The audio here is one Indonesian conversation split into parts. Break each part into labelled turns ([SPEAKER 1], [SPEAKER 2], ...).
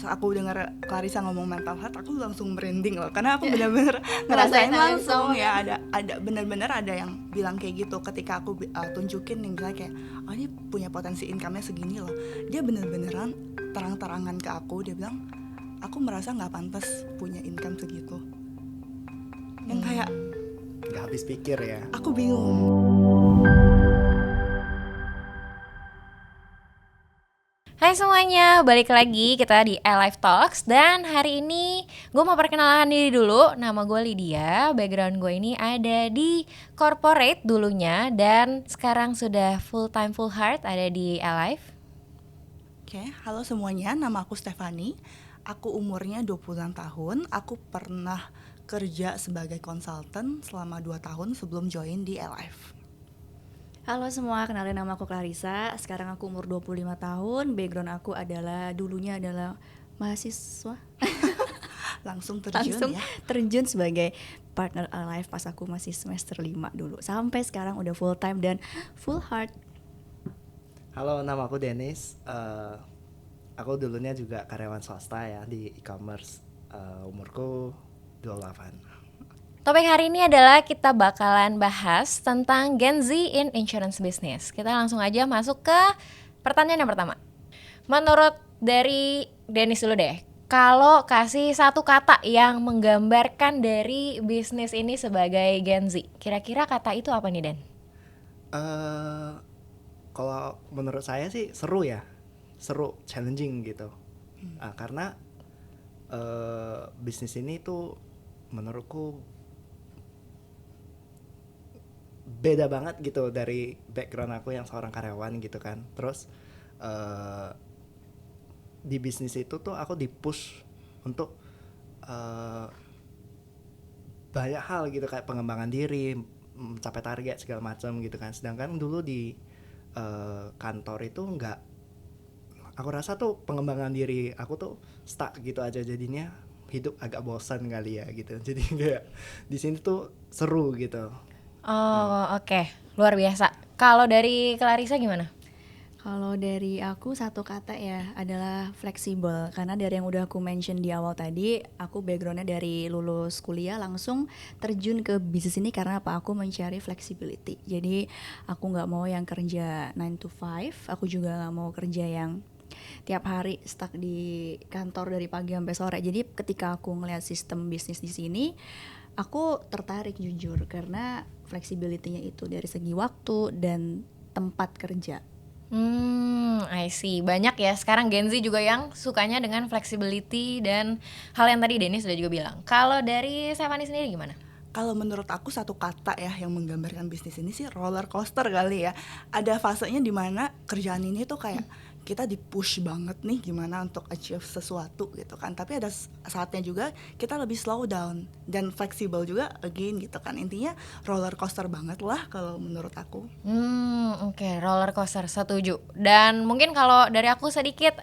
[SPEAKER 1] aku dengar Clarissa ngomong mental health, aku langsung merinding loh, karena aku benar-benar ngerasain langsung ya, ada benar-benar ada yang bilang kayak gitu ketika aku tunjukin nih misalnya kayak, oh ini punya potensi income-nya segini loh, dia benar-beneran terang-terangan ke aku, dia bilang aku merasa nggak pantas punya income segitu, yang kayak
[SPEAKER 2] nggak habis pikir ya.
[SPEAKER 1] aku bingung.
[SPEAKER 3] Hai semuanya, balik lagi kita di Live Talks. Dan hari ini gue mau perkenalan diri dulu. Nama gue Lydia, background gue ini ada di corporate dulunya, dan sekarang sudah full time full heart ada di Alive.
[SPEAKER 1] Oke, halo semuanya, nama aku Stefani. Aku umurnya 26 tahun. Aku pernah kerja sebagai konsultan selama 2 tahun sebelum join di Alive.
[SPEAKER 4] Halo semua, kenalin nama aku Clarissa. Sekarang aku umur 25 tahun. Background aku dulunya adalah mahasiswa.
[SPEAKER 1] Langsung terjun ya.
[SPEAKER 4] Terjun sebagai partner Alive pas aku masih semester 5 dulu. Sampai sekarang udah full time dan full heart.
[SPEAKER 2] Halo, nama aku Dennis. Aku dulunya juga karyawan swasta ya di e-commerce. Umurku 28.
[SPEAKER 3] Topik hari ini adalah kita bakalan bahas tentang Gen Z in insurance business. Kita langsung aja masuk ke pertanyaan yang pertama. Menurut dari Dennis dulu deh, kalau kasih satu kata yang menggambarkan dari bisnis ini sebagai Gen Z, kira-kira kata itu apa nih, Den?
[SPEAKER 2] Kalau menurut saya sih seru ya, seru, challenging gitu. Karena bisnis ini tuh menurutku beda banget gitu dari background aku yang seorang karyawan gitu kan. Terus di bisnis itu tuh aku dipush untuk banyak hal gitu, kayak pengembangan diri, mencapai target segala macam gitu kan. Sedangkan dulu di kantor itu enggak, aku rasa tuh pengembangan diri aku tuh stuck gitu aja, jadinya hidup agak bosan kali ya gitu. Jadi kayak di sini tuh seru gitu.
[SPEAKER 3] Oke. Luar biasa. Kalau dari Clarissa gimana?
[SPEAKER 4] Kalau dari aku satu kata ya adalah fleksibel. Karena dari yang udah aku mention di awal tadi, aku backgroundnya dari lulus kuliah langsung terjun ke bisnis ini karena apa? Aku mencari flexibility. Jadi aku nggak mau yang kerja 9 to 5, aku juga nggak mau kerja yang tiap hari stuck di kantor dari pagi sampai sore. Jadi ketika aku ngeliat sistem bisnis di sini, aku tertarik jujur karena fleksibilitinya itu dari segi waktu dan tempat kerja.
[SPEAKER 3] I see. Banyak ya sekarang Gen Z juga yang sukanya dengan flexibility dan hal yang tadi Dennis sudah juga bilang. Kalau dari Stefani sendiri gimana?
[SPEAKER 1] Kalau menurut aku satu kata ya yang menggambarkan bisnis ini sih roller coaster kali ya. Ada fasenya di mana kerjaan ini tuh kayak kita di-push banget nih gimana untuk achieve sesuatu gitu kan. Tapi ada saatnya juga kita lebih slow down dan fleksibel juga again gitu kan. Intinya roller coaster banget lah kalau menurut aku.
[SPEAKER 3] Oke, roller coaster, setuju. Dan mungkin kalau dari aku sedikit,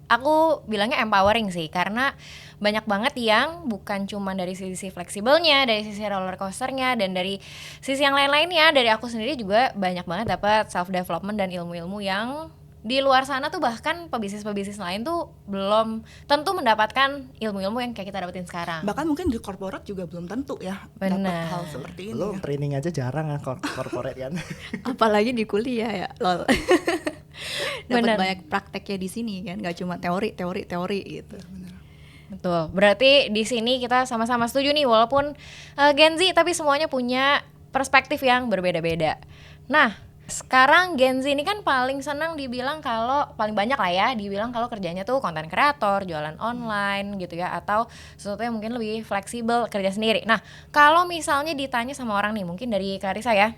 [SPEAKER 3] aku bilangnya empowering sih, karena banyak banget yang bukan cuma dari sisi fleksibelnya, dari sisi roller coasternya, dan dari sisi yang lain-lainnya. Dari aku sendiri juga banyak banget dapat self development dan ilmu-ilmu yang di luar sana tuh bahkan pebisnis lain tuh belum tentu mendapatkan ilmu-ilmu yang kayak kita dapetin sekarang.
[SPEAKER 1] Bahkan mungkin di corporate juga belum tentu ya dapat hal seperti ini.
[SPEAKER 2] Lo
[SPEAKER 1] ya.
[SPEAKER 2] training aja jarang kan corporate kan.
[SPEAKER 4] Apalagi di kuliah ya, lol. Dapat
[SPEAKER 3] Bener.
[SPEAKER 4] banyak prakteknya di sini kan, nggak cuma teori gitu.
[SPEAKER 3] Betul. Berarti di sini kita sama-sama setuju nih, walaupun Gen Z tapi semuanya punya perspektif yang berbeda-beda. Nah, sekarang Gen Z ini kan paling senang dibilang kalau paling banyak lah ya dibilang kalau kerjanya tuh konten kreator, jualan online gitu ya, atau sesuatu yang mungkin lebih fleksibel kerja sendiri. Nah, kalau misalnya ditanya sama orang nih, mungkin dari Clarissa ya,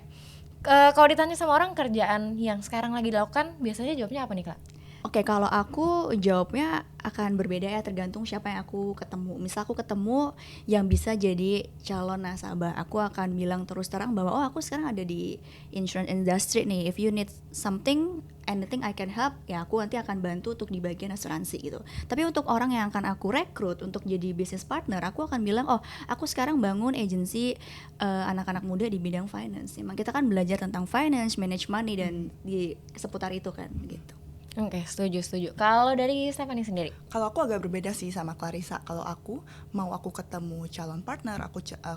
[SPEAKER 3] kalau ditanya sama orang kerjaan yang sekarang lagi dilakukan, biasanya jawabnya apa nih, Kak?
[SPEAKER 4] Oke, kalau aku jawabnya akan berbeda ya, tergantung siapa yang aku ketemu. Misal aku ketemu yang bisa jadi calon nasabah, aku akan bilang terus terang bahwa oh aku sekarang ada di insurance industry nih. If you need something, anything I can help, ya aku nanti akan bantu untuk di bagian asuransi gitu. Tapi untuk orang yang akan aku rekrut untuk jadi business partner, aku akan bilang oh aku sekarang bangun agensi anak-anak muda di bidang finance. Emang kita kan belajar tentang finance, manage money dan di seputar itu kan gitu.
[SPEAKER 3] Oke, setuju. Kalau dari Stephanie sendiri?
[SPEAKER 1] Kalau aku agak berbeda sih sama Clarissa. Kalau aku ketemu calon partner,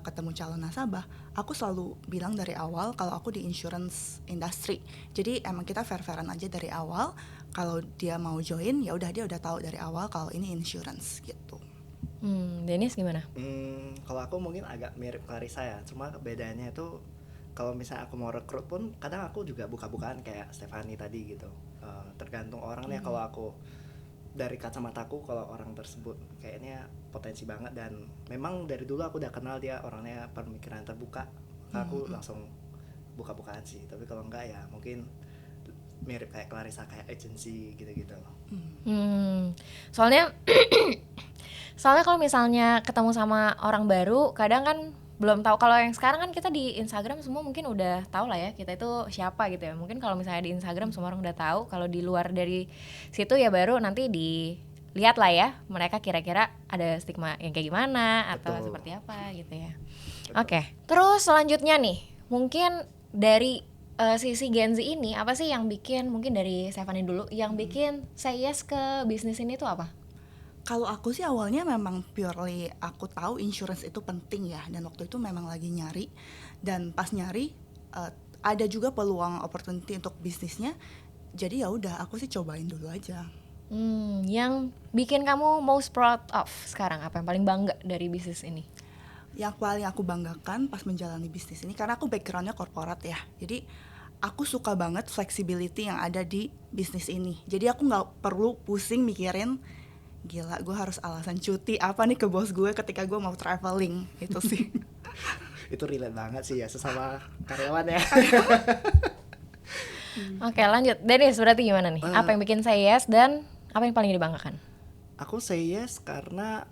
[SPEAKER 1] ketemu calon nasabah, aku selalu bilang dari awal kalau aku di insurance industry. Jadi emang kita fair-fairan aja dari awal. Kalau dia mau join, ya udah dia udah tahu dari awal kalau ini insurance gitu.
[SPEAKER 3] Dennis gimana?
[SPEAKER 2] Kalau aku mungkin agak mirip Clarissa ya, cuma bedanya itu kalau misalnya aku mau rekrut pun kadang aku juga buka-bukaan kayak Stephanie tadi gitu. Tergantung orangnya. Kalau aku dari kacamataku, kalau orang tersebut kayaknya potensi banget dan memang dari dulu aku udah kenal dia orangnya pemikiran terbuka, aku langsung buka-bukaan sih. Tapi kalau enggak ya mungkin mirip kayak Clarissa, kayak agency gitu-gitu.
[SPEAKER 3] Soalnya soalnya kalau misalnya ketemu sama orang baru, kadang kan belum tahu. Kalau yang sekarang kan kita di Instagram semua mungkin udah tahu lah ya kita itu siapa gitu ya. Mungkin kalau misalnya di Instagram semua orang udah tahu, kalau di luar dari situ ya baru nanti dilihat lah ya mereka kira-kira ada stigma yang kayak gimana atau
[SPEAKER 2] Betul.
[SPEAKER 3] seperti apa gitu ya. Oke. Terus selanjutnya nih, mungkin dari sisi Gen Z ini apa sih yang bikin, mungkin dari Stephanie dulu, yang bikin say yes ke bisnis ini tuh apa?
[SPEAKER 1] Kalau aku sih awalnya memang purely aku tahu insurance itu penting ya, dan waktu itu memang lagi nyari, dan pas nyari ada juga peluang opportunity untuk bisnisnya, jadi ya udah aku sih cobain dulu aja.
[SPEAKER 3] Yang bikin kamu most proud of sekarang, apa yang paling bangga dari bisnis ini?
[SPEAKER 1] Yang paling aku banggakan pas menjalani bisnis ini, karena aku backgroundnya korporat ya, jadi aku suka banget flexibility yang ada di bisnis ini. Jadi aku nggak perlu pusing mikirin gila gue harus alasan cuti apa nih ke bos gue ketika gue mau traveling, itu sih.
[SPEAKER 2] Itu relate banget sih ya sesama karyawan ya.
[SPEAKER 3] Oke, lanjut. Dennis, berarti gimana nih? Apa yang bikin say yes dan apa yang paling dibanggakan?
[SPEAKER 2] Aku say yes karena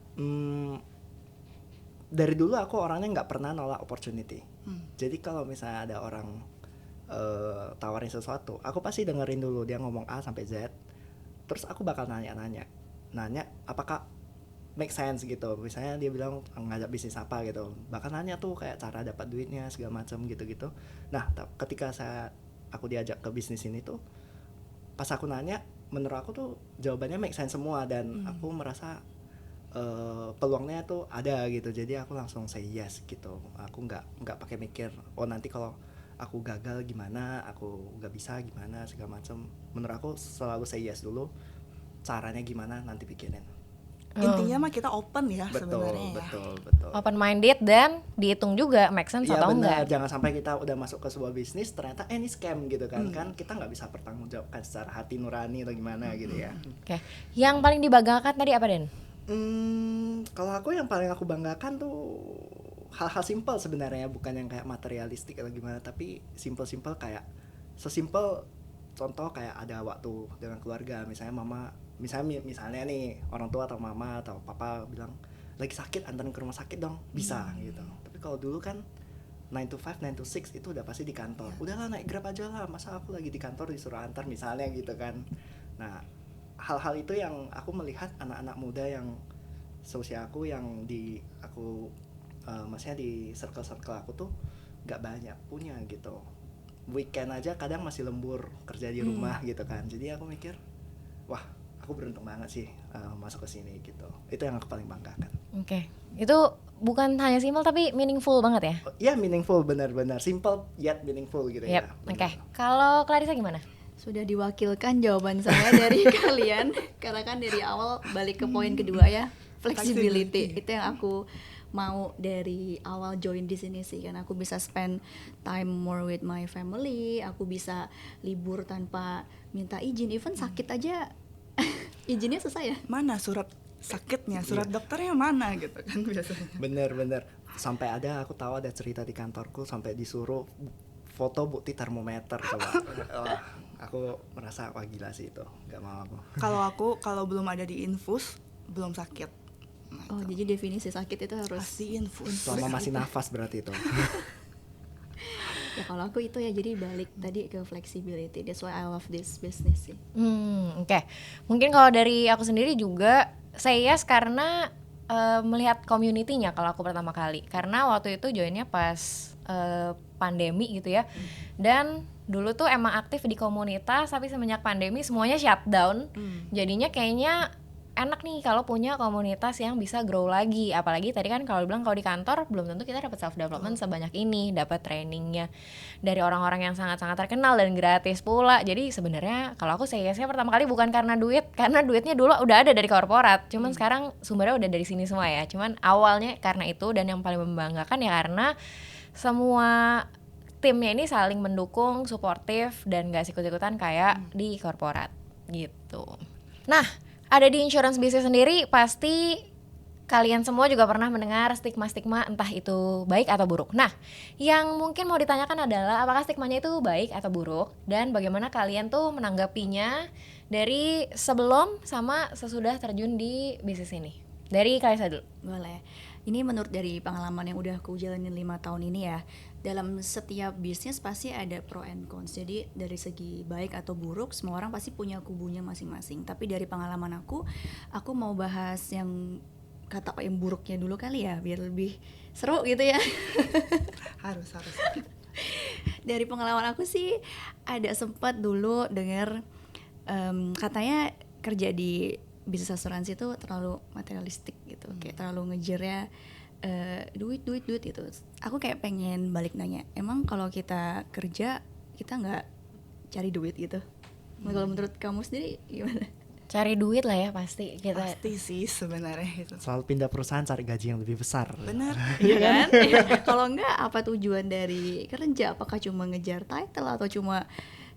[SPEAKER 2] dari dulu aku orangnya nggak pernah nolak opportunity. Jadi kalau misalnya ada orang tawarin sesuatu, aku pasti dengerin dulu dia ngomong A sampai Z, terus aku bakal nanya apakah make sense gitu. Misalnya dia bilang ngajak bisnis apa gitu, bahkan nanya tuh kayak cara dapat duitnya segala macam gitu. Nah ketika aku diajak ke bisnis ini tuh, pas aku nanya, menurut aku tuh jawabannya make sense semua dan aku merasa peluangnya tuh ada gitu. Jadi aku langsung say yes gitu. Aku nggak pakai mikir nanti kalau aku gagal gimana, aku nggak bisa gimana segala macam. Menurut aku selalu say yes dulu, caranya gimana nanti pikirin.
[SPEAKER 1] Intinya mah kita open ya sebenarnya.
[SPEAKER 2] Betul.
[SPEAKER 3] Open minded dan dihitung juga make sense
[SPEAKER 2] Iya
[SPEAKER 3] atau
[SPEAKER 2] benar,
[SPEAKER 3] enggak.
[SPEAKER 2] jangan sampai kita udah masuk ke sebuah bisnis ternyata ini scam gitu kan. Kan kita nggak bisa pertanggungjawabkan secara hati nurani atau gimana gitu ya.
[SPEAKER 3] Oke. Yang paling dibanggakan tadi apa, Den?
[SPEAKER 2] Kalau aku yang paling aku banggakan tuh hal-hal simpel sebenarnya, bukan yang kayak materialistik atau gimana, tapi simple kayak sesimpel contoh kayak ada waktu dengan keluarga, misalnya nih orang tua atau mama atau papa bilang lagi sakit anterin ke rumah sakit dong, bisa gitu. Tapi kalau dulu kan 9 to 5, 9 to 6 itu udah pasti di kantor. Udahlah naik Grab aja lah, masa aku lagi di kantor disuruh antar misalnya gitu kan. Nah, hal-hal itu yang aku melihat anak-anak muda yang seusia aku yang maksudnya di circle aku tuh nggak banyak punya gitu. Weekend aja kadang masih lembur kerja di rumah gitu kan. Jadi aku mikir, wah aku beruntung banget sih masuk ke sini gitu. Itu yang aku paling banggakan.
[SPEAKER 3] Oke. Itu bukan hanya simple tapi meaningful banget ya?
[SPEAKER 2] Ya meaningful, benar-benar simple yet meaningful gitu ya.
[SPEAKER 3] Oke. Kalau Clarissa gimana?
[SPEAKER 4] Sudah diwakilkan jawaban saya dari kalian karena kan dari awal balik ke poin kedua ya, flexibility. Itu yang aku mau dari awal join di sini sih, karena aku bisa spend time more with my family, aku bisa libur tanpa minta izin, even sakit aja izinnya selesai ya.
[SPEAKER 1] Mana surat sakitnya, surat dokternya mana gitu kan biasanya.
[SPEAKER 2] Bener sampai ada, aku tahu ada cerita di kantorku sampai disuruh foto bukti termometer coba. Wah, aku merasa wah gila sih itu, nggak mau aku.
[SPEAKER 1] Kalau belum ada di infus belum sakit.
[SPEAKER 4] Oh, jadi definisi sakit itu harus
[SPEAKER 1] pasti infus.
[SPEAKER 2] Selama masih nafas berarti itu.
[SPEAKER 4] Ya kalau aku itu ya, jadi balik tadi ke flexibility. That's why I love this business sih.
[SPEAKER 3] Oke. Mungkin kalau dari aku sendiri juga saya yes karena melihat community-nya kalau aku pertama kali. Karena waktu itu joinnya pas pandemi gitu ya. Dan dulu tuh emang aktif di komunitas, tapi semenjak pandemi semuanya shutdown. Jadinya kayaknya enak nih kalau punya komunitas yang bisa grow lagi. Apalagi tadi kan kalau bilang kalau di kantor belum tentu kita dapat self development sebanyak ini, dapat trainingnya dari orang-orang yang sangat-sangat terkenal dan gratis pula. Jadi sebenarnya kalau aku seriusnya pertama kali bukan karena duit, karena duitnya dulu udah ada dari korporat. Cuman sekarang sumbernya udah dari sini semua ya. Cuman awalnya karena itu, dan yang paling membanggakan ya karena semua timnya ini saling mendukung, suportif, dan gak sikut-sikutan kayak di korporat gitu. Nah, ada di insurance business sendiri pasti kalian semua juga pernah mendengar stigma-stigma entah itu baik atau buruk. Nah, yang mungkin mau ditanyakan adalah apakah stigmanya itu baik atau buruk dan bagaimana kalian tuh menanggapinya dari sebelum sama sesudah terjun di bisnis ini. Dari Kalisa dulu.
[SPEAKER 4] Boleh. Ini menurut dari pengalaman yang udah aku jalanin 5 tahun ini ya. Dalam setiap bisnis pasti ada pro and cons. Jadi dari segi baik atau buruk semua orang pasti punya kubunya masing-masing. Tapi dari pengalaman aku mau bahas yang kata yang buruknya dulu kali ya, biar lebih seru gitu ya.
[SPEAKER 1] harus
[SPEAKER 4] Dari pengalaman aku sih ada sempat dulu dengar katanya kerja di bisnis asuransi itu terlalu materialistik gitu, kayak terlalu ngejarnya duit gitu. Aku kayak pengen balik nanya, emang kalau kita kerja kita nggak cari duit gitu? Kalau menurut kamu sendiri gimana?
[SPEAKER 3] Cari duit lah ya pasti kita.
[SPEAKER 1] pasti sih sebenarnya itu.
[SPEAKER 2] Soal pindah perusahaan cari gaji yang lebih besar.
[SPEAKER 1] Benar.
[SPEAKER 4] Iya kan? Kalau enggak apa tujuan dari kerja? Apakah cuma ngejar title atau cuma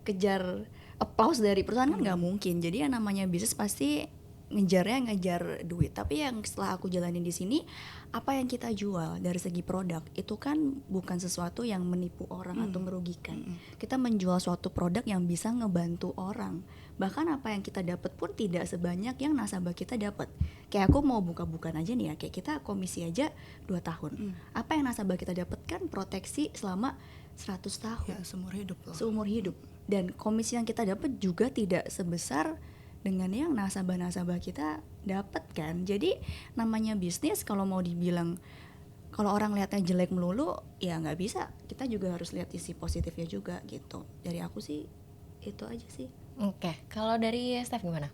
[SPEAKER 4] kejar applause dari perusahaan? Kan nggak mungkin. Jadi yang namanya bisnis pasti ngejar duit. Tapi yang setelah aku jalanin di sini, apa yang kita jual dari segi produk itu kan bukan sesuatu yang menipu orang atau merugikan. Kita menjual suatu produk yang bisa ngebantu orang. Bahkan apa yang kita dapat pun tidak sebanyak yang nasabah kita dapat. Kayak aku mau buka-bukaan aja nih ya, kayak kita komisi aja 2 tahun. Apa yang nasabah kita dapatkan proteksi selama 100 tahun.
[SPEAKER 1] Ya, seumur hidup loh.
[SPEAKER 4] Seumur hidup. Dan komisi yang kita dapat juga tidak sebesar dengan yang nasabah-nasabah kita dapat kan. Jadi namanya bisnis kalau mau dibilang kalau orang lihatnya jelek melulu ya nggak bisa. Kita juga harus lihat isi positifnya juga gitu. Dari aku sih itu aja sih.
[SPEAKER 3] Oke, kalau dari Steph gimana?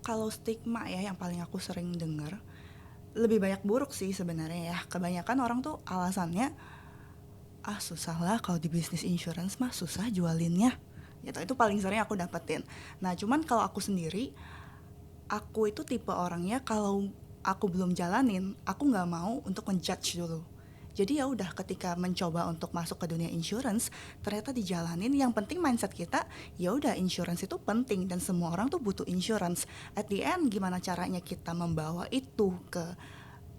[SPEAKER 1] Kalau stigma ya yang paling aku sering dengar lebih banyak buruk sih sebenarnya ya. Kebanyakan orang tuh alasannya susah lah kalau di bisnis insurance mah susah jualinnya. Gitu, itu paling sering aku dapetin. Nah cuman kalau aku sendiri, aku itu tipe orangnya kalau aku belum jalanin, aku nggak mau untuk ngejudge dulu. Jadi ya udah ketika mencoba untuk masuk ke dunia insurance, ternyata dijalanin. Yang penting mindset kita, ya udah insurance itu penting dan semua orang tuh butuh insurance. At the end gimana caranya kita membawa itu ke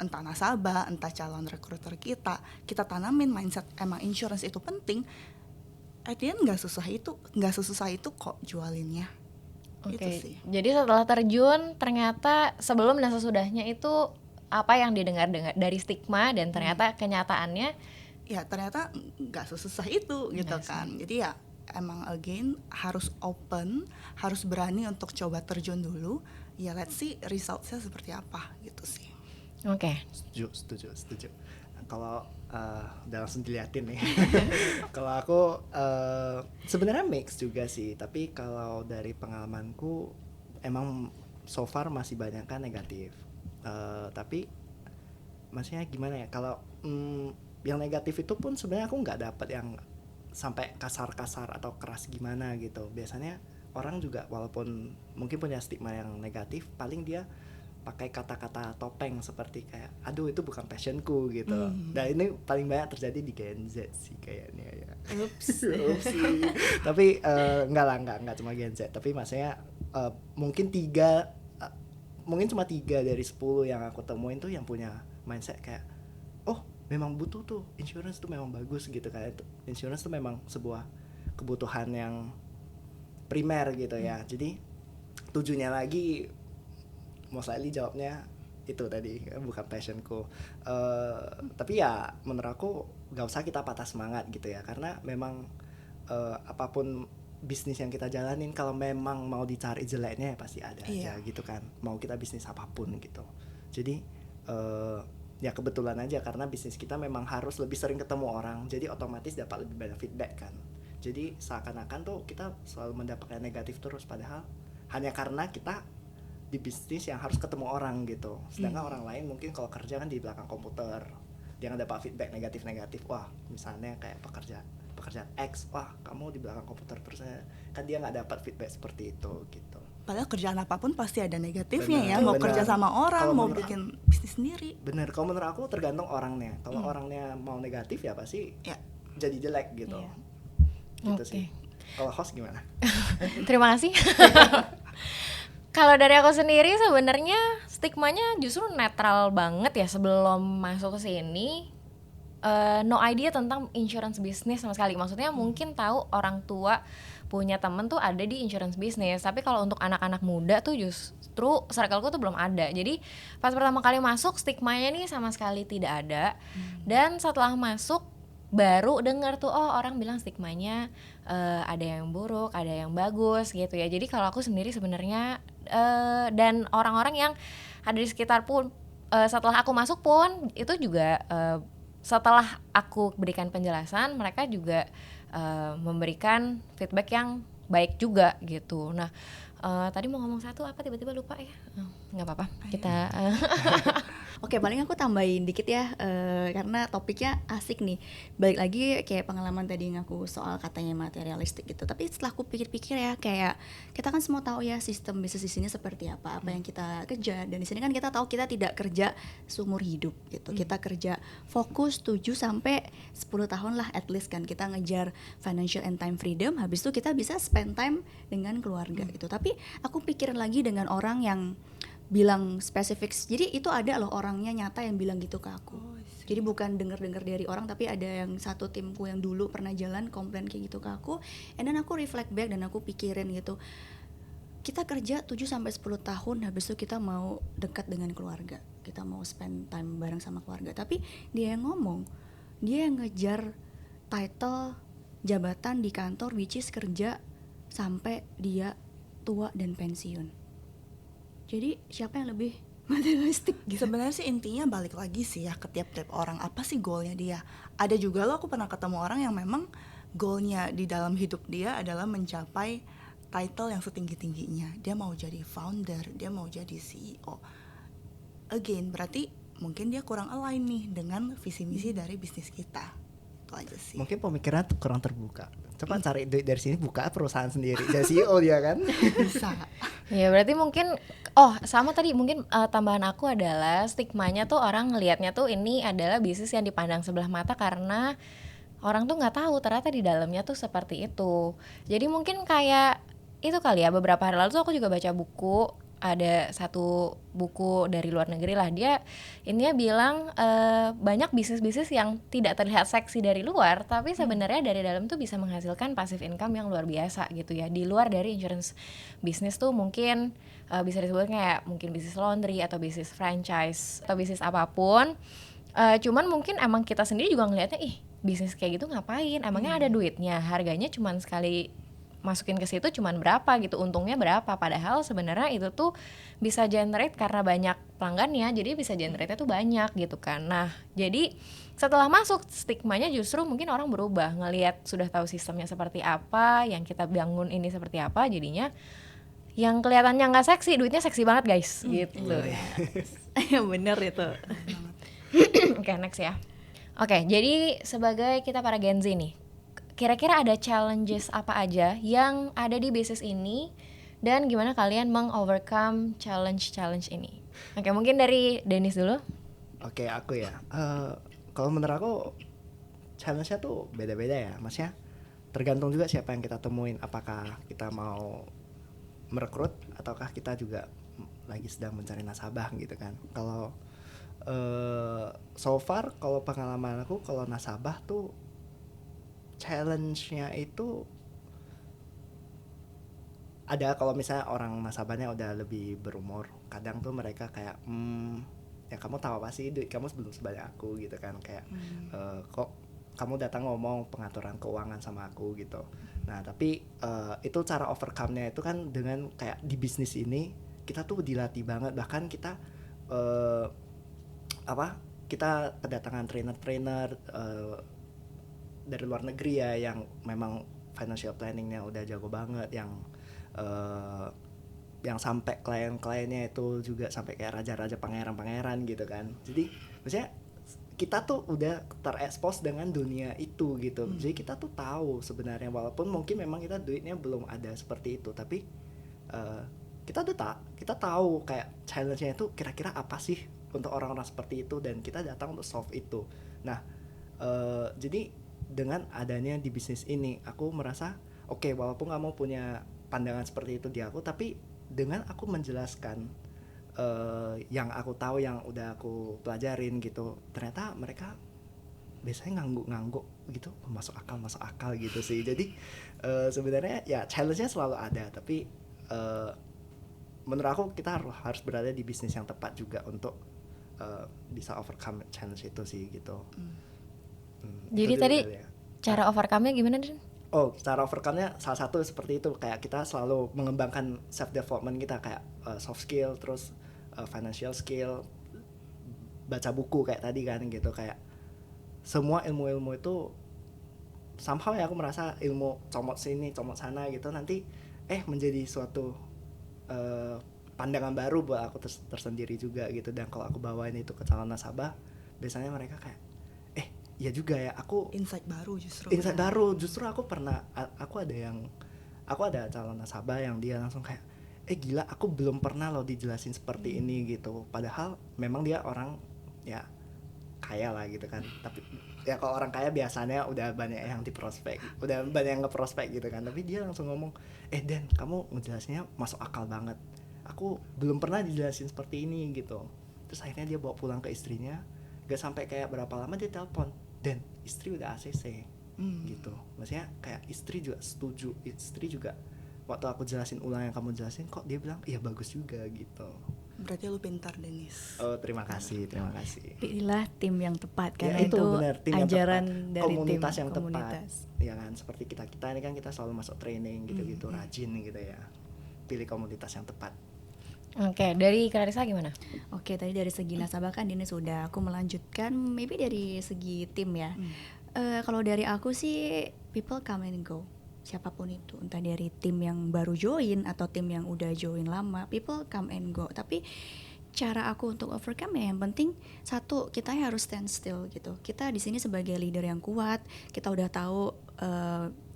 [SPEAKER 1] entah nasabah, entah calon rekruter kita tanamin mindset emang insurance itu penting. At the end nggak sesusah itu kok jualinnya.
[SPEAKER 3] Oke,
[SPEAKER 1] Itu sih.
[SPEAKER 3] jadi setelah terjun ternyata sebelum dan sesudahnya itu apa yang didengar dari stigma dan ternyata kenyataannya
[SPEAKER 1] Ya ternyata nggak sesusah itu gitu kan. Jadi ya emang again harus open, harus berani untuk coba terjun dulu. Ya let's see resultnya seperti apa gitu sih.
[SPEAKER 3] Oke.
[SPEAKER 2] Setuju. Kalau udah langsung diliatin nih. Kalau aku sebenarnya mix juga sih, tapi kalau dari pengalamanku emang so far masih banyak kan negatif. Tapi maksudnya gimana ya? Kalau yang negatif itu pun sebenarnya aku nggak dapat yang sampai kasar-kasar atau keras gimana gitu. Biasanya orang juga walaupun mungkin punya stigma yang negatif, paling dia pakai kata-kata topeng seperti kayak aduh itu bukan passionku gitu. Nah ini paling banyak terjadi di Gen Z sih kayaknya ya. Ups. Tapi enggak cuma Gen Z, tapi maksudnya mungkin cuma 3 dari 10 yang aku temuin tuh yang punya mindset kayak oh memang butuh tuh insurance tuh memang bagus gitu, kayak insurance tuh memang sebuah kebutuhan yang primer gitu ya. Jadi tujuannya lagi most likely jawabnya itu tadi bukan passionku. Tapi ya menurut aku gak usah kita patah semangat gitu ya, karena memang apapun bisnis yang kita jalanin kalau memang mau dicari jeleknya ya pasti ada aja gitu kan, mau kita bisnis apapun gitu. Jadi ya kebetulan aja karena bisnis kita memang harus lebih sering ketemu orang, jadi otomatis dapat lebih banyak feedback kan. Jadi seakan-akan tuh kita selalu mendapatkan negatif terus, padahal hanya karena kita di bisnis yang harus ketemu orang gitu. Sedangkan orang lain mungkin kalau kerja kan di belakang komputer, dia dapat feedback negatif. Wah, misalnya kayak pekerjaan X, wah kamu di belakang komputer terus, kan dia nggak dapat feedback seperti itu gitu.
[SPEAKER 1] Padahal kerjaan apapun pasti ada negatifnya
[SPEAKER 2] Bener,
[SPEAKER 1] ya. Mau
[SPEAKER 2] bener.
[SPEAKER 1] kerja sama orang,
[SPEAKER 2] Kalau
[SPEAKER 1] mau
[SPEAKER 2] menurut
[SPEAKER 1] bikin bisnis sendiri.
[SPEAKER 2] Bener, kalau menurut aku tergantung orangnya. Kalau orangnya mau negatif ya pasti
[SPEAKER 1] Ya.
[SPEAKER 2] jadi jelek gitu.
[SPEAKER 4] Iya.
[SPEAKER 2] Gitu
[SPEAKER 3] Oke.
[SPEAKER 2] sih. Kalau host gimana?
[SPEAKER 3] Terima kasih. Kalau dari aku sendiri sebenarnya stigmanya justru netral banget ya sebelum masuk ke sini. No idea tentang insurance business sama sekali. Maksudnya mungkin tahu orang tua punya temen tuh ada di insurance business, tapi kalau untuk anak-anak muda tuh justru circleku tuh belum ada. Jadi pas pertama kali masuk stigmanya nih sama sekali tidak ada. Dan setelah masuk baru dengar tuh, oh orang bilang stigmanya ada yang buruk, ada yang bagus gitu ya. Jadi kalau aku sendiri sebenarnya dan orang-orang yang ada di sekitar pun setelah aku masuk pun itu juga setelah aku berikan penjelasan, mereka juga memberikan feedback yang baik juga gitu. Nah, tadi mau ngomong satu apa tiba-tiba lupa ya? Nggak apa-apa, kita
[SPEAKER 4] Oke, paling aku tambahin dikit ya, karena topiknya asik nih. Balik lagi kayak pengalaman tadi yang aku soal katanya materialistik gitu. Tapi setelah aku pikir-pikir ya, kayak kita kan semua tahu ya sistem bisnis di sini seperti apa yang kita kerja. Dan di sini kan kita tahu kita tidak kerja seumur hidup gitu. Kita kerja fokus 7 sampai 10 tahun lah at least kan. Kita ngejar financial and time freedom. Habis itu kita bisa spend time dengan keluarga gitu. Tapi aku pikirin lagi dengan orang yang bilang spesifik, jadi itu ada loh orangnya nyata yang bilang gitu ke aku. Jadi bukan dengar-dengar dari orang, tapi ada yang satu timku yang dulu pernah jalan komplain kayak gitu ke aku. And then aku reflect back dan aku pikirin gitu, kita kerja 7 sampai 10 tahun, habis itu kita mau dekat dengan keluarga, kita mau spend time bareng sama keluarga. Tapi dia yang ngomong, dia yang ngejar title jabatan di kantor, which is kerja sampai dia tua dan pensiun. Jadi siapa yang lebih materialistik gitu?
[SPEAKER 1] Sebenarnya sih intinya balik lagi sih ya ke tiap-tiap orang, apa sih goalnya dia. Ada juga loh aku pernah ketemu orang yang memang goalnya di dalam hidup dia adalah mencapai title yang setinggi-tingginya. Dia mau jadi founder, dia mau jadi CEO. Again, berarti mungkin dia kurang align nih dengan visi misi dari bisnis kita. Itu aja sih.
[SPEAKER 2] Mungkin pemikiran tuh kurang terbuka. Coba cari duit dari sini, buka perusahaan sendiri. Jadi CEO dia kan.
[SPEAKER 1] Bisa.
[SPEAKER 3] ya berarti mungkin sama tadi mungkin tambahan aku adalah stigmanya tuh orang ngelihatnya tuh ini adalah bisnis yang dipandang sebelah mata karena orang tuh nggak tahu ternyata di dalamnya tuh seperti itu. Jadi mungkin kayak itu kali ya, beberapa hari lalu tuh aku juga baca buku, ada satu buku dari luar negeri lah, dia intinya bilang banyak bisnis-bisnis yang tidak terlihat seksi dari luar tapi sebenarnya dari dalam tuh bisa menghasilkan passive income yang luar biasa gitu ya, di luar dari insurance bisnis tuh mungkin bisa disebut kayak mungkin bisnis laundry atau bisnis franchise atau bisnis apapun. Cuman mungkin emang kita sendiri juga ngelihatnya bisnis kayak gitu ngapain, emangnya ada duitnya, harganya cuman sekali masukin ke situ cuman berapa gitu, untungnya berapa, padahal sebenarnya itu tuh bisa generate karena banyak pelanggannya, jadi bisa generate tuh banyak gitu kan. Nah jadi setelah masuk stigmanya justru mungkin orang berubah, ngelihat sudah tahu sistemnya seperti apa, yang kita bangun ini seperti apa, jadinya yang kelihatannya nggak seksi, duitnya seksi banget guys gitu.
[SPEAKER 4] Ya bener itu.
[SPEAKER 3] Oke, next ya. Oke, jadi sebagai kita para Gen Z nih, kira-kira ada challenges apa aja yang ada di bisnis ini dan gimana kalian meng-overcome challenge ini? Oke, mungkin dari Dennis dulu.
[SPEAKER 2] Oke, aku ya. Kalau menurut aku challenge-nya tuh beda-beda ya, maksudnya tergantung juga siapa yang kita temuin. Apakah kita mau merekrut ataukah kita juga lagi sedang mencari nasabah gitu kan. Kalau so far kalau pengalaman aku, kalau nasabah tuh challenge-nya itu ada. Kalau misalnya orang nasabahnya udah lebih berumur, kadang tuh mereka kayak ya kamu tahu apa sih, duit kamu belum sebanyak aku gitu kan, kayak kok kamu datang ngomong pengaturan keuangan sama aku gitu. Nah tapi itu cara overcome-nya itu kan dengan kayak di bisnis ini kita tuh dilatih banget, bahkan kita kita kedatangan trainer dari luar negeri ya, yang memang financial planningnya udah jago banget, yang sampai klien-kliennya itu juga sampai kayak raja-raja pangeran-pangeran gitu kan. Jadi maksudnya kita tuh udah terekspos dengan dunia itu gitu. Jadi kita tuh tahu sebenarnya, walaupun mungkin memang kita duitnya belum ada seperti itu, tapi kita tahu kayak challenge-nya itu kira-kira apa sih untuk orang-orang seperti itu, dan kita datang untuk solve itu. Nah, jadi dengan adanya di bisnis ini, aku merasa oke, walaupun kamu punya pandangan seperti itu di aku, tapi dengan aku menjelaskan yang aku tahu, yang udah aku pelajarin gitu, ternyata mereka biasanya ngangguk gitu, masuk akal gitu sih. Jadi sebenarnya ya challenge-nya selalu ada, tapi menurut aku kita harus berada di bisnis yang tepat juga untuk bisa overcome challenge itu sih gitu.
[SPEAKER 3] Jadi tadi cara overcome-nya gimana, Den?
[SPEAKER 2] Oh, cara overcome-nya salah satu seperti itu, kayak kita selalu mengembangkan self development kita, kayak soft skill, terus financial skill, baca buku kayak tadi kan gitu, kayak semua ilmu-ilmu itu somehow ya aku merasa ilmu comot sini comot sana gitu nanti menjadi suatu pandangan baru buat aku tersendiri juga gitu. Dan kalau aku bawain itu ke calon nasabah, biasanya mereka kayak ya juga ya, aku
[SPEAKER 1] Insight baru justru
[SPEAKER 2] aku ada calon nasabah yang dia langsung kayak gila, aku belum pernah loh dijelasin seperti ini gitu, padahal memang dia orang ya kaya lah gitu kan, tapi ya kalau orang kaya biasanya udah banyak yang diprospek, udah banyak yang ngeprospek gitu kan, tapi dia langsung ngomong Dan, kamu ngejelasinnya masuk akal banget, aku belum pernah dijelasin seperti ini gitu. Terus akhirnya dia bawa pulang ke istrinya, gak sampai kayak berapa lama dia telepon, Dan, istri udah ACC gitu. Maksudnya kayak istri juga setuju, istri juga waktu aku jelasin ulang yang kamu jelasin, kok dia bilang iya bagus juga gitu.
[SPEAKER 1] Berarti lu pintar, Denis.
[SPEAKER 2] Oh, terima kasih.
[SPEAKER 4] Pilihlah tim yang tepat, karena
[SPEAKER 2] Ya,
[SPEAKER 4] itu
[SPEAKER 2] benar, tim yang
[SPEAKER 4] ajaran
[SPEAKER 2] tepat.
[SPEAKER 4] dari
[SPEAKER 2] Komunitas
[SPEAKER 4] tim
[SPEAKER 2] yang
[SPEAKER 4] komunitas.
[SPEAKER 2] tepat. Ya kan, seperti kita ini kan kita selalu masuk training gitu-gitu, rajin gitu ya. Pilih komunitas yang tepat.
[SPEAKER 3] Oke, dari Clarissa gimana?
[SPEAKER 4] Oke, tadi dari segi nasabah kan ini sudah, aku melanjutkan maybe dari segi tim ya. Kalau dari aku sih people come and go, siapapun itu, entah dari tim yang baru join atau tim yang udah join lama, people come and go. Tapi cara aku untuk overcome ya, yang penting satu, kita harus stand still gitu. Kita di sini sebagai leader yang kuat, kita udah tahu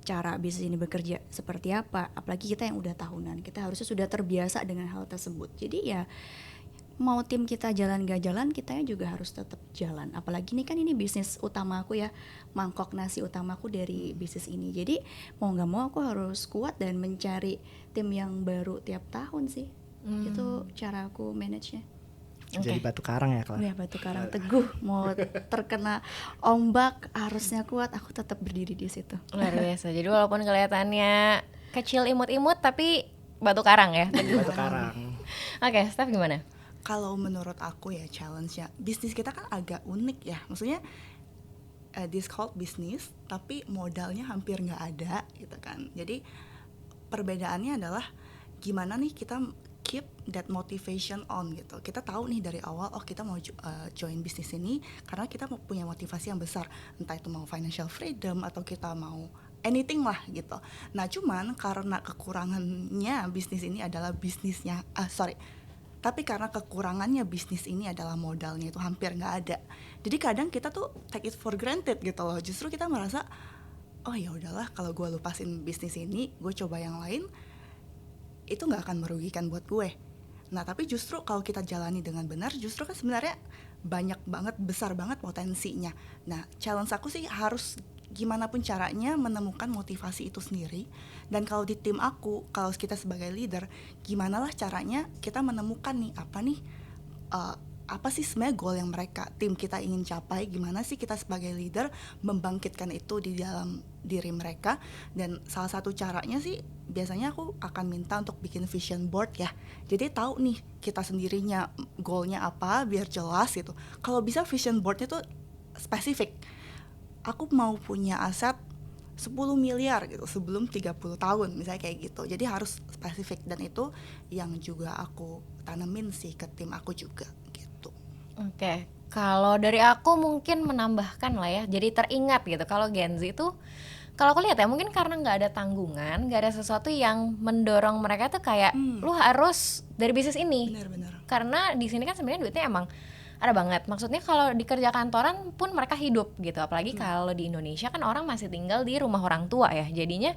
[SPEAKER 4] cara bisnis ini bekerja seperti apa, apalagi kita yang udah tahunan, kita harusnya sudah terbiasa dengan hal tersebut. Jadi ya mau tim kita jalan gak jalan, kitanya juga harus tetap jalan. Apalagi ini kan ini bisnis utama aku ya, mangkok nasi utamaku dari bisnis ini. Jadi mau gak mau aku harus kuat dan mencari tim yang baru tiap tahun sih. Itu cara aku manage-nya.
[SPEAKER 2] Jadi batu karang ya, Clara?
[SPEAKER 4] Ya, batu karang teguh, mau terkena ombak arusnya kuat, aku tetap berdiri di situ.
[SPEAKER 3] Luar biasa. Jadi walaupun kelihatannya kecil imut-imut, tapi batu karang ya.
[SPEAKER 2] Batu karang.
[SPEAKER 3] Oke, Steph gimana?
[SPEAKER 1] Kalau menurut aku ya challenge-nya, bisnis kita kan agak unik ya. Maksudnya this called business, tapi modalnya hampir nggak ada gitu kan. Jadi perbedaannya adalah gimana nih kita keep that motivation on gitu. Kita tahu nih dari awal, kita mau join bisnis ini karena kita mau punya motivasi yang besar, entah itu mau financial freedom atau kita mau anything lah gitu. Nah cuman karena kekurangannya bisnis ini adalah tapi karena kekurangannya bisnis ini adalah modalnya itu hampir nggak ada. Jadi kadang kita tuh take it for granted gitu loh. Justru kita merasa ya udahlah, kalau gue lupasin bisnis ini, gue coba yang lain, itu nggak akan merugikan buat gue. Nah tapi justru kalau kita jalani dengan benar, justru kan sebenarnya banyak banget, besar banget potensinya. Nah challenge aku sih harus gimana pun caranya menemukan motivasi itu sendiri. Dan kalau di tim aku, kalau kita sebagai leader, gimana lah caranya kita menemukan nih apa sih sebenarnya goal yang tim kita ingin capai, gimana sih kita sebagai leader membangkitkan itu di dalam diri mereka. Dan salah satu caranya sih biasanya aku akan minta untuk bikin vision board ya, jadi tahu nih kita sendirinya goalnya apa biar jelas gitu. Kalau bisa vision boardnya tuh spesifik, aku mau punya aset 10 miliar gitu sebelum 30 tahun misalnya kayak gitu. Jadi harus spesifik, dan itu yang juga aku tanemin sih ke tim aku juga gitu.
[SPEAKER 3] Oke, kalau dari aku mungkin menambahkan lah ya, jadi teringat gitu kalau Gen Z itu kalau aku lihat ya mungkin karena nggak ada tanggungan, nggak ada sesuatu yang mendorong mereka tuh kayak lu harus dari bisnis ini.
[SPEAKER 1] Benar-benar.
[SPEAKER 3] Karena di sini kan sebenarnya duitnya emang ada banget. Maksudnya kalau di kerja kantoran pun mereka hidup gitu. Apalagi kalau di Indonesia kan orang masih tinggal di rumah orang tua ya. Jadinya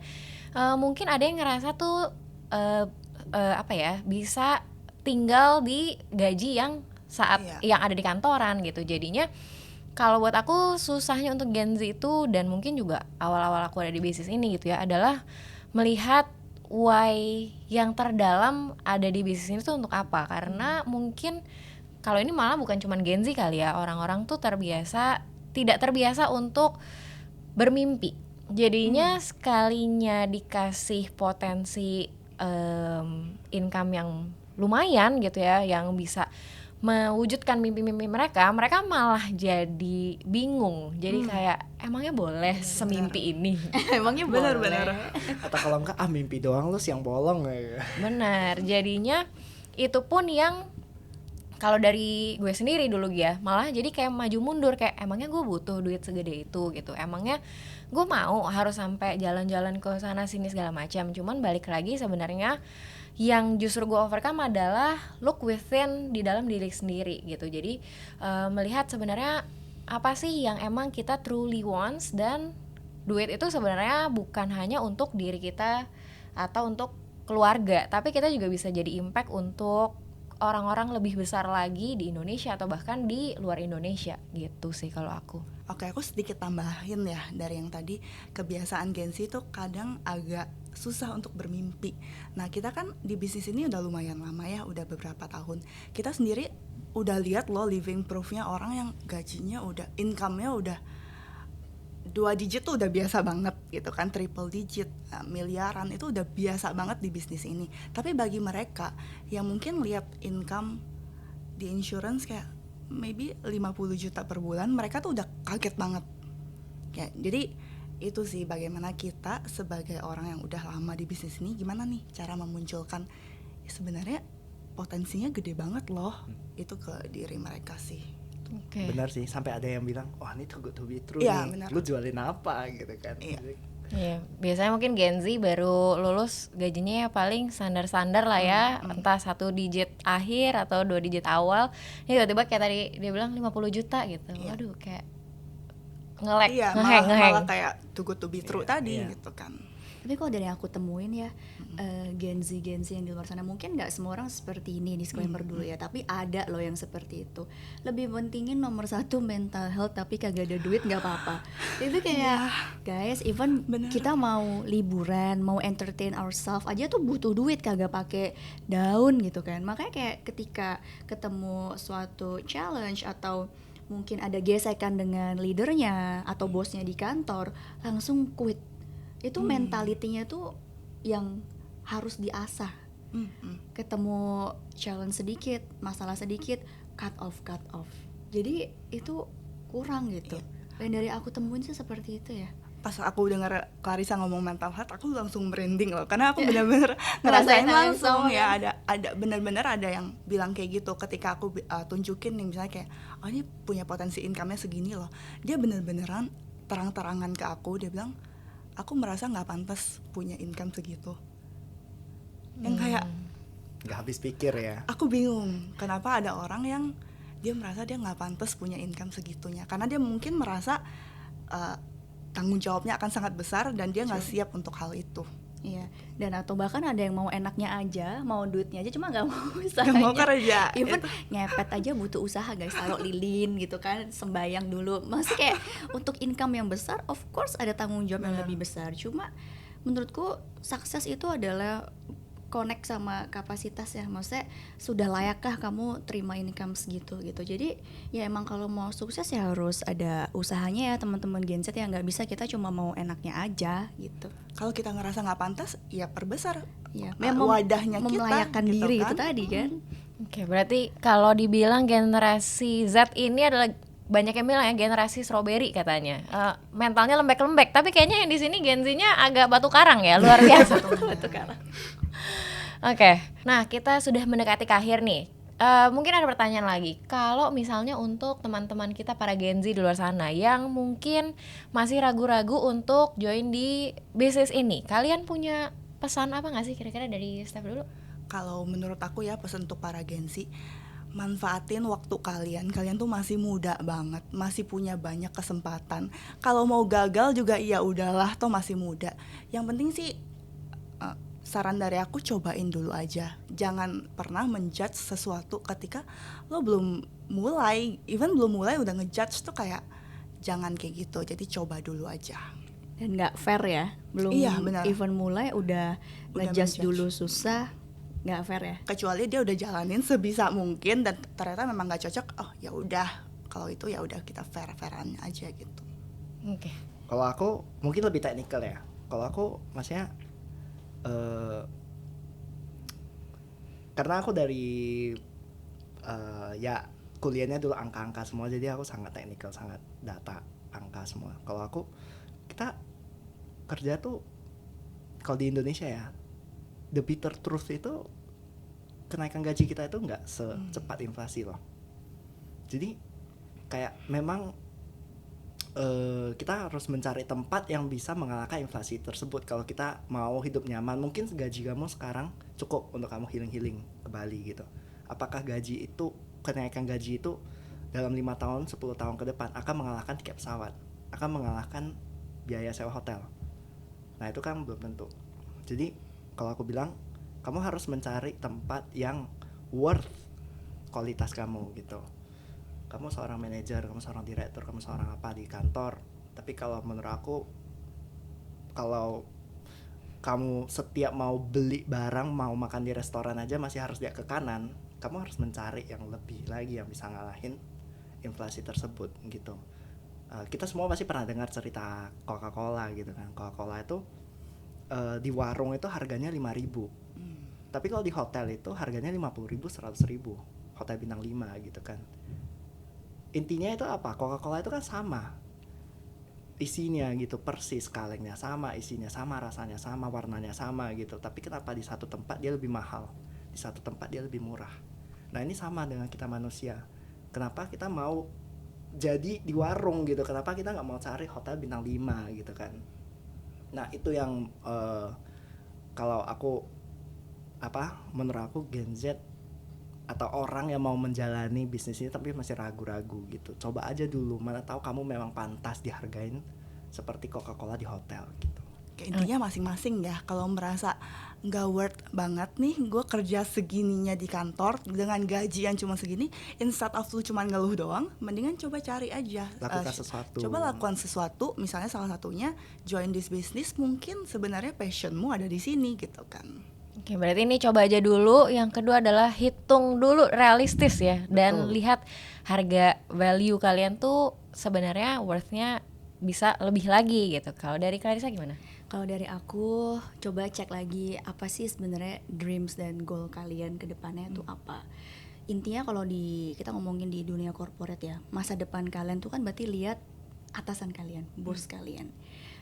[SPEAKER 3] mungkin ada yang ngerasa tuh apa ya, bisa tinggal di gaji yang saat yang ada di kantoran gitu. Jadinya kalau buat aku susahnya untuk Gen Z itu, dan mungkin juga awal-awal aku ada di bisnis ini gitu ya, adalah melihat why yang terdalam ada di bisnis ini tuh untuk apa. Karena mungkin kalau ini malah bukan cuman Gen Z kali ya, orang-orang tuh tidak terbiasa untuk bermimpi. Jadinya sekalinya dikasih potensi income yang lumayan gitu ya, yang bisa mewujudkan mimpi-mimpi mereka malah jadi bingung. Jadi kayak emangnya boleh semimpi ini?
[SPEAKER 4] Emangnya boleh.
[SPEAKER 1] Benar-benar.
[SPEAKER 2] Atau kalau enggak mimpi doang lu siang bolong ya.
[SPEAKER 3] Benar. Jadinya itu pun yang kalau dari gue sendiri dulu ya, malah jadi kayak maju mundur, kayak emangnya gue butuh duit segede itu gitu. Emangnya gue mau harus sampai jalan-jalan ke sana sini segala macam. Cuman balik lagi sebenarnya yang justru gue overcome adalah look within di dalam diri sendiri gitu. Jadi melihat sebenarnya apa sih yang emang kita truly wants, dan duit itu sebenarnya bukan hanya untuk diri kita atau untuk keluarga, tapi kita juga bisa jadi impact untuk orang-orang lebih besar lagi di Indonesia atau bahkan di luar Indonesia gitu sih kalau aku.
[SPEAKER 1] Oke, aku sedikit tambahin ya dari yang tadi, kebiasaan Gen Z itu kadang agak susah untuk bermimpi. Nah, kita kan di bisnis ini udah lumayan lama ya, udah beberapa tahun. Kita sendiri udah lihat loh living proof-nya orang yang gajinya udah, income-nya udah 2 digit tuh udah biasa banget gitu kan, triple digit, miliaran itu udah biasa banget di bisnis ini. Tapi bagi mereka yang mungkin lihat income di insurance kayak maybe 50 juta per bulan, mereka tuh udah kaget banget. Kayak, jadi itu sih bagaimana kita sebagai orang yang udah lama di bisnis ini, gimana nih cara memunculkan sebenarnya potensinya gede banget loh itu ke diri mereka sih.
[SPEAKER 3] Okay.
[SPEAKER 2] Benar sih, sampai ada yang bilang, wah ini too good to be true
[SPEAKER 1] ya,
[SPEAKER 2] nih,
[SPEAKER 1] benar.
[SPEAKER 2] lu jualin apa gitu kan.
[SPEAKER 3] Iya, biasanya mungkin Gen Z baru lulus gajinya ya paling standar-standar lah ya, entah 1 digit akhir atau 2 digit awal. Ini tiba-tiba kayak tadi dia bilang 50 juta gitu. Waduh, kayak nge-lag,
[SPEAKER 1] malah kayak too good to be true tadi gitu kan.
[SPEAKER 4] Tapi kalau dari yang aku temuin ya, Gen Z yang di luar sana, mungkin nggak semua orang seperti ini, disclaimer dulu ya, tapi ada loh yang seperti itu. Lebih pentingin nomor 1 mental health, tapi kagak ada duit nggak apa-apa. Itu kayak guys, even kita mau liburan, mau entertain ourselves aja tuh butuh duit, kagak pakai daun gitu kan. Makanya kayak ketika ketemu suatu challenge atau mungkin ada gesekan dengan leadernya atau bosnya di kantor, langsung quit. Itu mentalitinya tuh yang harus diasah. Ketemu challenge sedikit, masalah sedikit, cut off. Jadi itu kurang gitu. Dan dari aku temuin sih seperti itu ya.
[SPEAKER 1] Pas aku dengar Clarissa ngomong mental health, aku langsung merinding loh, karena aku benar-benar ngerasain langsung ya, ada benar-benar ada yang bilang kayak gitu ketika aku tunjukin nih, misalnya kayak, oh ini punya potensi income-nya segini loh. Dia benar-beneran terang-terangan ke aku, dia bilang, aku merasa nggak pantas punya income segitu. Yang kayak
[SPEAKER 2] nggak habis pikir ya.
[SPEAKER 1] Aku bingung kenapa ada orang yang dia merasa dia nggak pantas punya income segitunya, karena dia mungkin merasa tanggung jawabnya akan sangat besar dan dia nggak siap untuk hal itu.
[SPEAKER 4] Iya, dan atau bahkan ada yang mau enaknya aja, mau duitnya aja, cuma nggak mau usahanya.
[SPEAKER 1] Nggak mau kerja.
[SPEAKER 4] Even ngepet aja butuh usaha guys, taruh lilin gitu kan, sembayang dulu. Masih kayak untuk income yang besar, of course ada tanggung jawab yang lebih besar. Cuma menurutku sukses itu adalah connect sama kapasitas ya, maksudnya sudah layakkah kamu terima income segitu gitu. Jadi ya emang kalau mau sukses ya harus ada usahanya ya teman-teman Gen Z, yang nggak bisa kita cuma mau enaknya aja gitu.
[SPEAKER 1] Kalau kita ngerasa nggak pantas, ya perbesar
[SPEAKER 4] ya,
[SPEAKER 1] wadahnya kita,
[SPEAKER 4] memelayakan
[SPEAKER 1] gitu
[SPEAKER 4] diri
[SPEAKER 1] kan?
[SPEAKER 4] itu tadi kan.
[SPEAKER 3] Oke, berarti kalau dibilang generasi Z ini adalah, banyak yang bilang ya generasi strawberry katanya, mentalnya lembek-lembek, tapi kayaknya yang di sini Gen Z-nya agak batu karang ya, luar biasa. Batu karang. Oke, nah kita sudah mendekati ke akhir nih. mungkin ada pertanyaan lagi. Kalau misalnya untuk teman-teman kita para Gen Z di luar sana yang mungkin masih ragu-ragu untuk join di bisnis ini, kalian punya pesan apa nggak sih kira-kira dari Steph dulu?
[SPEAKER 1] Kalau menurut aku ya, pesan untuk para Gen Z, manfaatin waktu kalian tuh masih muda banget, masih punya banyak kesempatan. Kalau mau gagal juga ya udahlah, toh masih muda. Yang penting sih, saran dari aku, cobain dulu aja. Jangan pernah menjudge sesuatu ketika lo belum mulai. Even belum mulai udah ngejudge tuh kayak, jangan kayak gitu. Jadi coba dulu aja.
[SPEAKER 4] Dan nggak fair ya, belum
[SPEAKER 1] Iya, benar.
[SPEAKER 4] even mulai udah ngejudge
[SPEAKER 1] menjudge.
[SPEAKER 4] dulu, susah, nggak fair ya.
[SPEAKER 1] Kecuali dia udah jalanin sebisa mungkin dan ternyata memang nggak cocok, oh ya udah, kalau itu ya udah, kita fair-fairan aja gitu.
[SPEAKER 3] Oke.
[SPEAKER 2] Kalau aku mungkin lebih teknikal ya. Kalau aku maksudnya karena aku dari ya kuliahnya dulu angka-angka semua, jadi aku sangat teknikal, sangat data, angka semua. Kalau aku, kita kerja tuh kalau di Indonesia ya, the bitter truth itu kenaikan gaji kita itu nggak secepat inflasi loh. Jadi kayak memang kita harus mencari tempat yang bisa mengalahkan inflasi tersebut kalau kita mau hidup nyaman. Mungkin gaji kamu sekarang cukup untuk kamu healing ke Bali gitu. Apakah gaji itu, kenaikan gaji itu dalam 5 tahun, 10 tahun ke depan akan mengalahkan tiket pesawat, akan mengalahkan biaya sewa hotel? Nah itu kan belum tentu. Jadi kalau aku bilang, kamu harus mencari tempat yang worth kualitas kamu gitu. Kamu seorang manajer, kamu seorang direktur, kamu seorang apa di kantor. Tapi kalau menurut aku, kalau kamu setiap mau beli barang, mau makan di restoran aja masih harus lihat ke kanan, kamu harus mencari yang lebih lagi yang bisa ngalahin inflasi tersebut gitu. Kita semua pasti pernah dengar cerita Coca-Cola gitu kan. Coca-Cola itu di warung itu harganya 5.000. Tapi kalau di hotel itu harganya 50.000, 100.000. Hotel bintang 5 gitu kan. Intinya itu apa? Coca-Cola itu kan sama isinya gitu, persis, kalengnya sama, isinya sama, rasanya sama, warnanya sama gitu. Tapi kenapa di satu tempat dia lebih mahal, di satu tempat dia lebih murah? Nah ini sama dengan kita manusia. Kenapa kita mau jadi di warung gitu? Kenapa kita nggak mau cari hotel bintang 5 gitu kan? Nah itu yang kalau aku menurut aku Gen Z atau orang yang mau menjalani bisnis ini tapi masih ragu-ragu gitu, coba aja dulu, mana tahu kamu memang pantas dihargain seperti Coca-Cola di hotel gitu.
[SPEAKER 1] Kayak intinya masing-masing ya. Kalau merasa nggak worth banget nih gue kerja segininya di kantor dengan gaji yang cuma segini, instead of lu cuma ngeluh doang, mendingan coba cari aja,
[SPEAKER 2] Lakukan sesuatu.
[SPEAKER 1] coba lakukan sesuatu. Misalnya salah satunya join this business, mungkin sebenarnya passionmu ada di sini gitu kan.
[SPEAKER 3] Oke, berarti ini coba aja dulu. Yang kedua adalah hitung dulu realistis ya. Dan lihat harga value kalian tuh sebenarnya worth-nya bisa lebih lagi gitu. Kalau dari Clarissa gimana?
[SPEAKER 4] Kalau dari aku, coba cek lagi apa sih sebenarnya dreams dan goal kalian ke depannya itu apa. Intinya kalau kita ngomongin di dunia corporate ya, masa depan kalian tuh kan berarti lihat atasan kalian, bos kalian.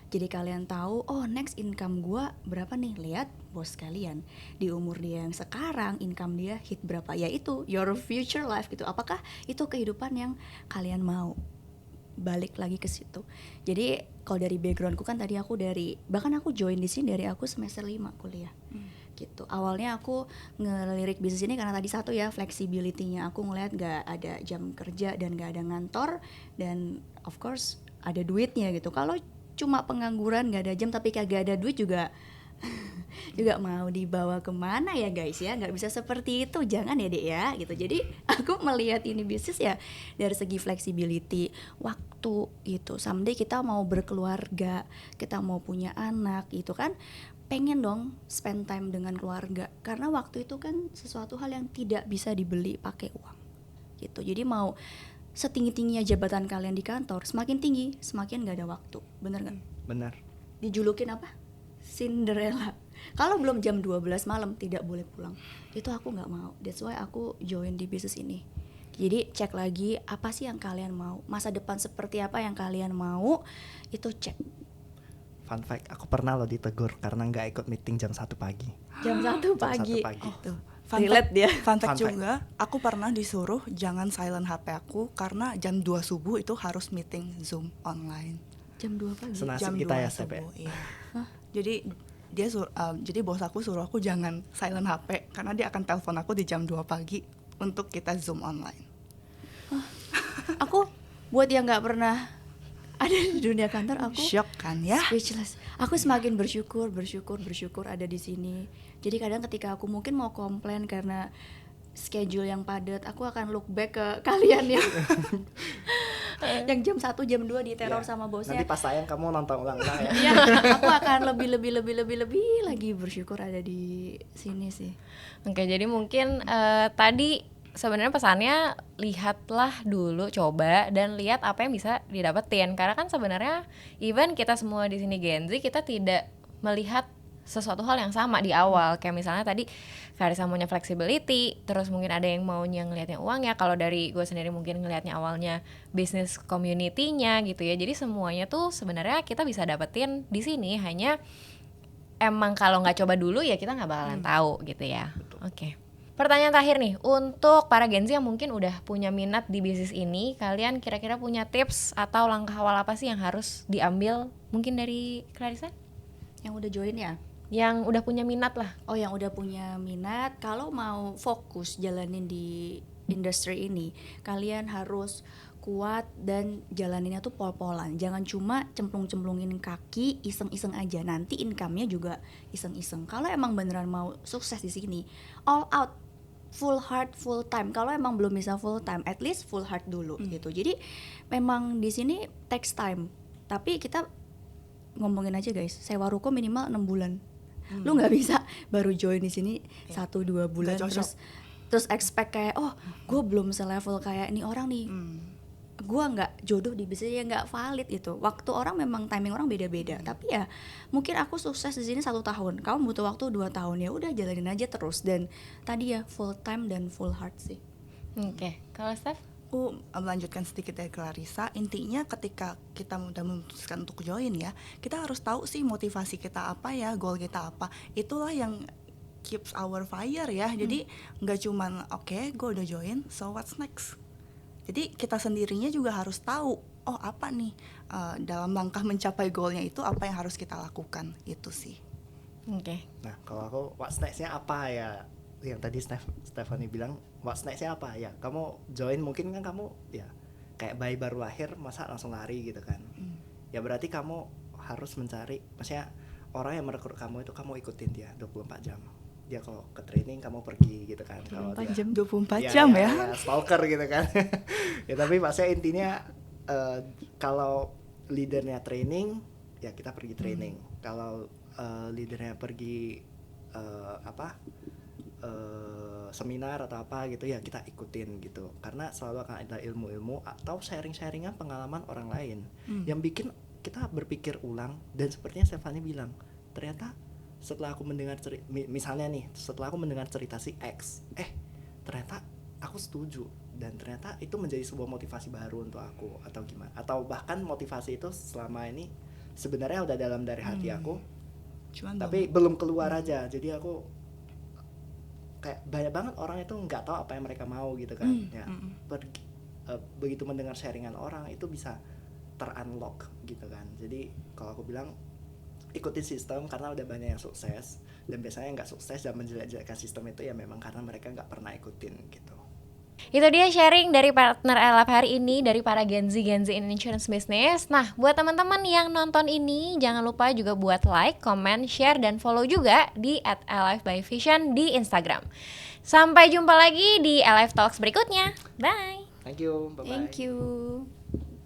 [SPEAKER 4] Jadi kalian tahu, oh next income gua berapa nih, lihat bos kalian. Di umur dia yang sekarang, income dia hit berapa, yaitu your future life gitu. Apakah itu kehidupan yang kalian mau? Balik lagi ke situ. Jadi kalau dari backgroundku kan tadi aku bahkan aku join di sini dari aku semester 5 kuliah. Gitu. Awalnya aku ngelirik bisnis ini karena tadi satu ya, flexibility-nya. Aku ngeliat gak ada jam kerja dan gak ada ngantor, dan of course ada duitnya gitu. Kalau cuma pengangguran gak ada jam tapi kagak ada duit juga juga mau dibawa kemana ya guys ya, nggak bisa seperti itu, jangan ya dek ya gitu. Jadi aku melihat ini bisnis ya dari segi flexibility waktu gitu. Someday kita mau berkeluarga, kita mau punya anak gitu kan, pengen dong spend time dengan keluarga, karena waktu itu kan sesuatu hal yang tidak bisa dibeli pakai uang gitu. Jadi mau setinggi-tingginya jabatan kalian di kantor, semakin tinggi semakin gak ada waktu, bener gak?
[SPEAKER 2] Benar.
[SPEAKER 4] Dijulukin apa? Cinderella. Kalau belum jam 12 malam tidak boleh pulang. Itu aku gak mau. That's why aku join di bisnis ini. Jadi cek lagi apa sih yang kalian mau, masa depan seperti apa yang kalian mau, itu cek.
[SPEAKER 2] Fun fact, aku pernah loh ditegur karena nggak ikut meeting jam 1 pagi.
[SPEAKER 4] Jam 1 pagi.
[SPEAKER 2] Jam 1 pagi.
[SPEAKER 4] Tuh. Relate dia.
[SPEAKER 1] Fun fact
[SPEAKER 2] Fun fact.
[SPEAKER 1] juga, aku pernah disuruh jangan silent HP aku karena jam 2 subuh itu harus meeting Zoom online.
[SPEAKER 4] Jam 2 pagi.
[SPEAKER 2] Senasib
[SPEAKER 1] Jam
[SPEAKER 2] kita
[SPEAKER 1] 2
[SPEAKER 2] ya, Step ya.
[SPEAKER 1] subuh, iya. Jadi jadi bos aku suruh aku jangan silent HP karena dia akan telepon aku di jam 2 pagi untuk kita Zoom online.
[SPEAKER 4] Aku buat yang nggak pernah ada di dunia kantor, aku
[SPEAKER 1] Shock kan ya?
[SPEAKER 4] speechless. Aku semakin bersyukur ada di sini. Jadi kadang ketika aku mungkin mau komplain karena schedule yang padat, aku akan look back ke kalian yang jam 1 jam 2 diteror
[SPEAKER 2] Ya,
[SPEAKER 4] sama bosnya.
[SPEAKER 2] nanti pas tayang kamu nonton ulang-ulang ya.
[SPEAKER 4] Iya, aku akan lebih lagi bersyukur ada di sini sih.
[SPEAKER 3] Oke, jadi mungkin tadi sebenarnya pesannya lihatlah dulu, coba dan lihat apa yang bisa didapetin. Karena kan sebenarnya even kita semua di sini Gen Z, kita tidak melihat sesuatu hal yang sama di awal. Kayak misalnya tadi Karissa maunya flexibility, terus mungkin ada yang maunya ngelihatnya uangnya. Kalau dari gue sendiri mungkin ngelihatnya awalnya bisnis community-nya gitu ya. Jadi semuanya tuh sebenarnya kita bisa dapetin di sini, hanya emang kalau nggak coba dulu ya kita nggak bakalan tahu gitu ya. Oke. Pertanyaan terakhir nih, untuk para Gen Z yang mungkin udah punya minat di bisnis ini, kalian kira-kira punya tips atau langkah awal apa sih yang harus diambil? Mungkin dari Karissa?
[SPEAKER 4] Yang udah join ya?
[SPEAKER 3] Yang udah punya minat lah.
[SPEAKER 4] Oh, yang udah punya minat, kalau mau fokus jalanin di industri ini, kalian harus kuat dan jalaninnya tuh pol-polan. Jangan cuma cemplung-cemplungin kaki, iseng-iseng aja. Nanti income-nya juga iseng-iseng. Kalau emang beneran mau sukses di sini, all out, full heart, full time. Kalau emang belum bisa full time, at least full heart dulu gitu. Jadi memang di sini takes time. Tapi kita ngomongin aja guys, sewa ruko minimal 6 bulan. Lu nggak bisa baru join di sini 1-2 bulan
[SPEAKER 1] Nggak cocok.
[SPEAKER 4] terus expect kayak gue belum selevel kayak ini orang nih, gue nggak jodoh di bisnisnya, nggak valid itu. Waktu orang memang timing orang beda-beda. Tapi ya mungkin aku sukses di sini 1 tahun, kamu butuh waktu 2 tahun, ya udah jalanin aja terus. Dan tadi ya full time dan full heart sih.
[SPEAKER 3] Oke. Kalau Steph?
[SPEAKER 1] Aku melanjutkan sedikit dari Clarissa, intinya ketika kita udah memutuskan untuk join ya, kita harus tahu sih motivasi kita apa ya, goal kita apa. Itulah yang keeps our fire ya. Jadi nggak cuman oke, gue udah join, so what's next. Jadi kita sendirinya juga harus tahu, oh apa nih dalam langkah mencapai goalnya itu apa yang harus kita lakukan, itu sih.
[SPEAKER 3] Oke.
[SPEAKER 2] Nah, kalau aku what's next-nya apa ya? Yang tadi Stephanie bilang what's next-nya apa ya? Kamu join mungkin kan kamu ya kayak bayi baru lahir masa langsung lari gitu kan. Ya berarti kamu harus mencari, maksudnya orang yang merekrut kamu itu kamu ikutin dia 24 jam. Dia kalau ke training kamu pergi gitu kan. Kalau
[SPEAKER 1] 24
[SPEAKER 2] dia-
[SPEAKER 1] jam, 24 jam ya.
[SPEAKER 2] stalker gitu kan. Ya tapi maksudnya intinya kalau leadernya training ya kita pergi training. Kalau leadernya pergi seminar atau apa gitu ya kita ikutin gitu, karena selalu akan ada ilmu-ilmu atau sharing-sharingan pengalaman orang lain yang bikin kita berpikir ulang. Dan sepertinya Stephanie bilang, ternyata setelah aku mendengar misalnya nih, setelah aku mendengar cerita si X, ternyata aku setuju, dan ternyata itu menjadi sebuah motivasi baru untuk aku, atau gimana, atau bahkan motivasi itu selama ini sebenarnya udah dalam dari hati aku,
[SPEAKER 1] Cuman
[SPEAKER 2] tapi belum keluar aja. Jadi aku kayak banyak banget orang itu nggak tahu apa yang mereka mau gitu kan. Ya begitu mendengar sharingan orang itu bisa ter-unlock gitu kan. Jadi kalau aku bilang ikutin sistem karena udah banyak yang sukses, dan biasanya nggak sukses dan menjelek-jelekkan sistem itu ya memang karena mereka nggak pernah ikutin gitu.
[SPEAKER 3] Itu dia sharing dari partner LF hari ini dari para Gen Z in insurance business. Nah, buat teman-teman yang nonton ini, jangan lupa juga buat like, comment, share, dan follow juga di @LF_by_Vision di Instagram. Sampai jumpa lagi di LF Talks berikutnya. Bye!
[SPEAKER 2] Thank you, bye-bye.
[SPEAKER 4] Thank you.